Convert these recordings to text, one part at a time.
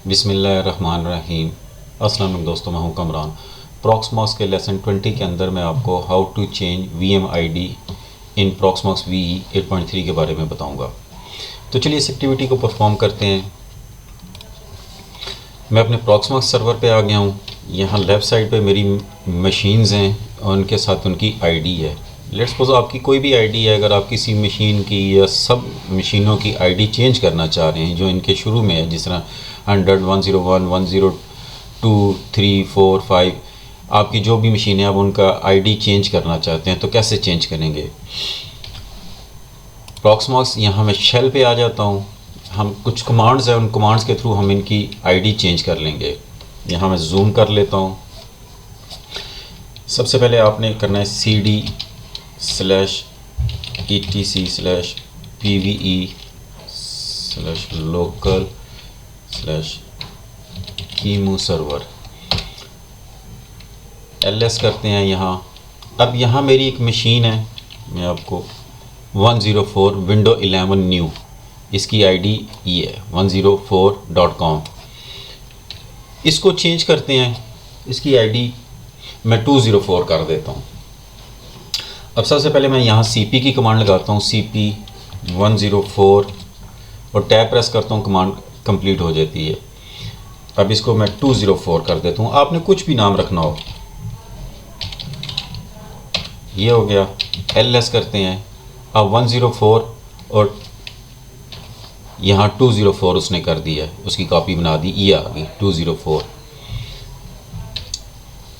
बिस्मिल्लाहिर्रहमानिर्रहीम। अस्सलाम वालेकुम दोस्तों, मैं हूं कमरान। प्रॉक्समॉक्स के लेसन 20 के अंदर मैं आपको how to change VMID in Proxmox VE 8.3 के बारे में बताऊंगा। तो चलिए इस एक्टिविटी को परफॉर्म करते हैं। मैं अपने प्रॉक्समॉक्स सर्वर पे आ गया हूं। यहाँ लेफ़्ट साइड पे मेरी मशीन्स हैं और उनके साथ उनकी ID है। लेट्स सपोज आपकी कोई भी ID है, अगर आप किसी मशीन की या सब मशीनों की ID चेंज करना चाह रहे हैं जो इनके शुरू में है, जिस तरह 100, 101, 102, 3, 4, 5, आपकी जो भी मशीन है आप उनका ID चेंज करना चाहते हैं तो कैसे चेंज करेंगे। प्रॉक्समॉक्स यहाँ मैं शेल पे आ जाता हूँ। हम कुछ कमांड्स हैं, उन कमांड्स के थ्रू हम इनकी ID चेंज कर लेंगे। यहाँ मैं जूम कर लेता हूँ। सबसे पहले आपने करना है cd/etc/pve/local/emu सर्वर ls करते हैं यहाँ। अब यहाँ मेरी एक मशीन है, मैं आपको 104 विंडो 11 न्यू, इसकी ID ये है 104.com। इसको चेंज करते हैं, इसकी ID मैं 204 कर देता हूँ। अब सबसे पहले मैं यहाँ CP की कमांड लगाता हूँ, CP 104, और टैब प्रेस करता हूँ, कमांड कंप्लीट हो जाती है। अब इसको मैं 204 कर देता हूँ। आपने कुछ भी नाम रखना हो। ये हो गया। LS करते हैं। अब 104 और यहाँ 204 उसने कर दिया है, उसकी कॉपी बना दी, ये आ गई 204।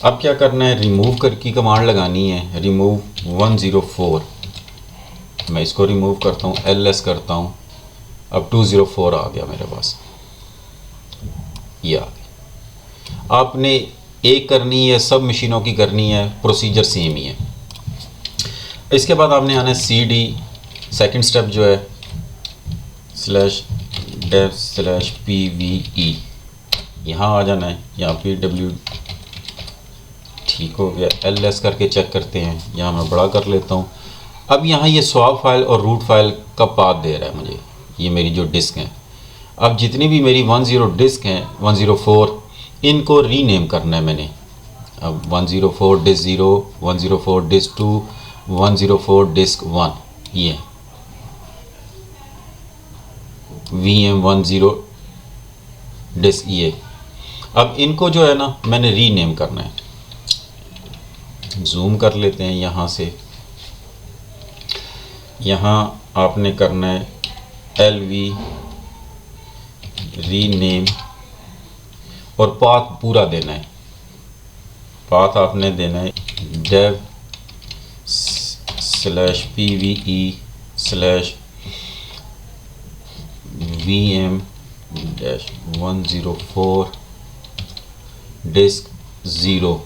अब क्या करना है, रिमूव कर की कमांड लगानी है, रिमूव 104। मैं इसको रिमूव करता हूँ, LS करता हूँ। अब 204 आ गया मेरे पास, ये आ गया। आपने एक करनी है, सब मशीनों की करनी है, प्रोसीजर सेम ही है। इसके बाद आपने आना है CD, सेकंड स्टेप जो है /dev/pve, यहाँ आ जाना है। यहाँ PW ठीक हो गया। LS करके चेक करते हैं, यहाँ मैं बड़ा कर लेता हूँ। अब यहाँ ये स्वैप फाइल और रूट फाइल का पाथ दे रहा है मुझे, ये मेरी जो डिस्क हैं। अब जितनी भी मेरी 10 डिस्क हैं 104, इनको रीनेम करना है मैंने। अब 104 डिस्क 0, 104 डिस्क 2, 104 डिस्क 1, ये VM10 डिस्क ये। अब इनको जो है ना मैंने रीनेम करना है। जूम कर लेते हैं यहाँ से। यहाँ आपने करना है LV रीनेम और पाथ पूरा देना है। पाथ आपने देना है dev/pve/VM-104 डिस्क 0।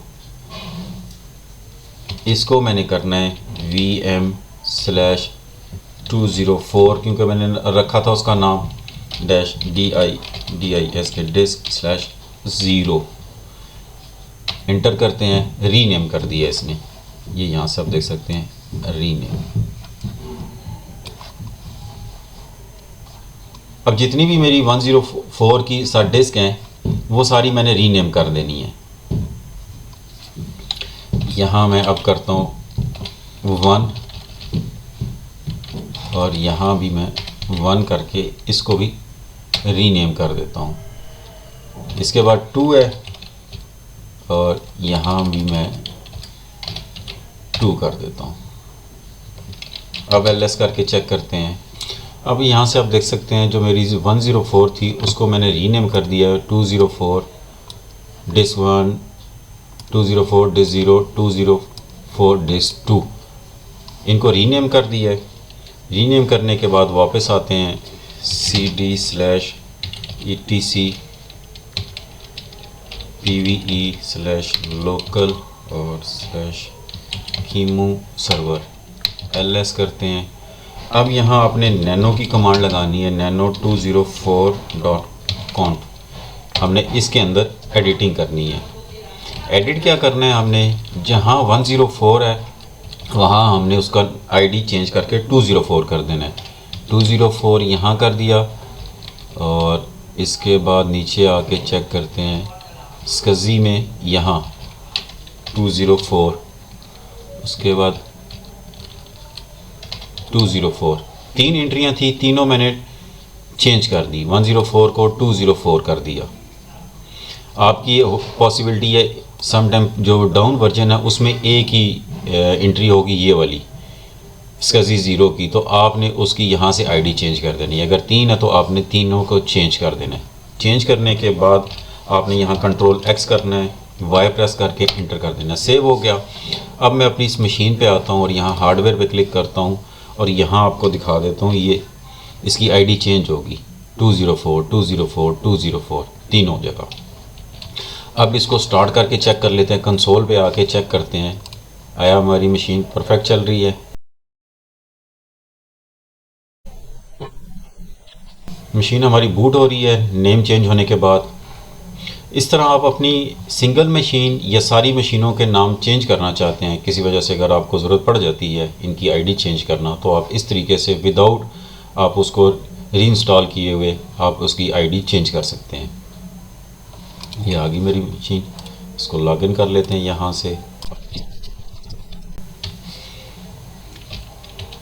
इसको मैंने करना है VM/204, क्योंकि मैंने रखा था उसका नाम -dis के डिस्क/0। इंटर करते हैं, रीनेम कर दिया इसने, ये यहाँ से आप देख सकते हैं रीनेम। अब जितनी भी मेरी 104 की सारी डिस्क हैं वो सारी मैंने रीनेम कर देनी है। यहाँ मैं अब करता हूँ 1, और यहाँ भी मैं 1 करके इसको भी रीनेम कर देता हूँ। इसके बाद 2 है और यहाँ भी मैं 2 कर देता हूँ। अब LS करके चेक करते हैं। अब यहाँ से आप देख सकते हैं जो मेरी 104 थी उसको मैंने रीनेम कर दिया 204 डिस्क 1, 204 डिस्क 0, 204 डिस्क 2, इनको रीनेम कर दिया है। रीनेम करने के बाद वापस आते हैं cd/etc/pve/local और /emu सर्वर LS करते हैं। अब यहाँ आपने नैनो की कमांड लगानी है, nano204.conf। हमने इसके अंदर एडिटिंग करनी है। एडिट क्या करना है, हमने जहाँ 104 है वहाँ हमने उसका ID चेंज करके 204 कर देना है। 204 यहाँ कर दिया और इसके बाद नीचे आके चेक करते हैं स्कजी में, यहाँ 204, उसके बाद 204, 3 एंट्रियाँ थी, तीनों मैंने चेंज कर दी, 104 को 204 कर दिया। आपकी ये पॉसिबिलिटी है सम टाइम जो डाउन वर्जन है उसमें एक ही एंट्री होगी, ये वाली स्कजी 0 की, तो आपने उसकी यहाँ से आईडी चेंज कर देनी है। अगर 3 है तो आपने तीनों को चेंज कर देना है। चेंज करने के बाद आपने यहाँ कंट्रोल X करना है, Y प्रेस करके इंटर कर देना है। सेव हो गया। अब मैं अपनी इस मशीन पे आता हूँ और यहाँ हार्डवेयर पे क्लिक करता हूँ और यहाँ आपको दिखा देता हूँ, ये इसकी आईडी चेंज होगी 204 204 204 तीनों जगह। अब इसको स्टार्ट करके चेक कर लेते हैं, कंसोल पे आके चेक करते हैं आया हमारी मशीन परफेक्ट चल रही है। मशीन हमारी बूट हो रही है नेम चेंज होने के बाद। इस तरह आप अपनी सिंगल मशीन या सारी मशीनों के नाम चेंज करना चाहते हैं, किसी वजह से अगर आपको ज़रूरत पड़ जाती है इनकी आईडी चेंज करना, तो आप इस तरीके से विदाउट आप उसको रीइंस्टॉल किए हुए आप उसकी आईडी चेंज कर सकते हैं। ये आ गई मेरी मशीन, इसको लॉगिन कर लेते हैं यहाँ से,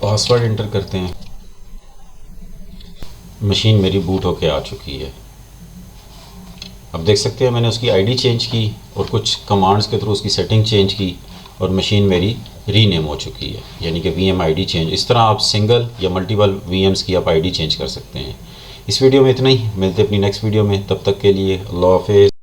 पासवर्ड इंटर करते हैं। मशीन मेरी बूट होके आ चुकी है। अब देख सकते हैं मैंने उसकी आईडी चेंज की और कुछ कमांड्स के थ्रू उसकी सेटिंग चेंज की और मशीन मेरी रीनेम हो चुकी है, यानी कि वीएम आईडी चेंज। इस तरह आप सिंगल या मल्टीपल वीएम्स की आप आईडी चेंज कर सकते हैं। इस वीडियो में इतना ही, मिलते हैं अपनी नेक्स्ट वीडियो में, तब तक के लिए अल्लाह हाफिज़।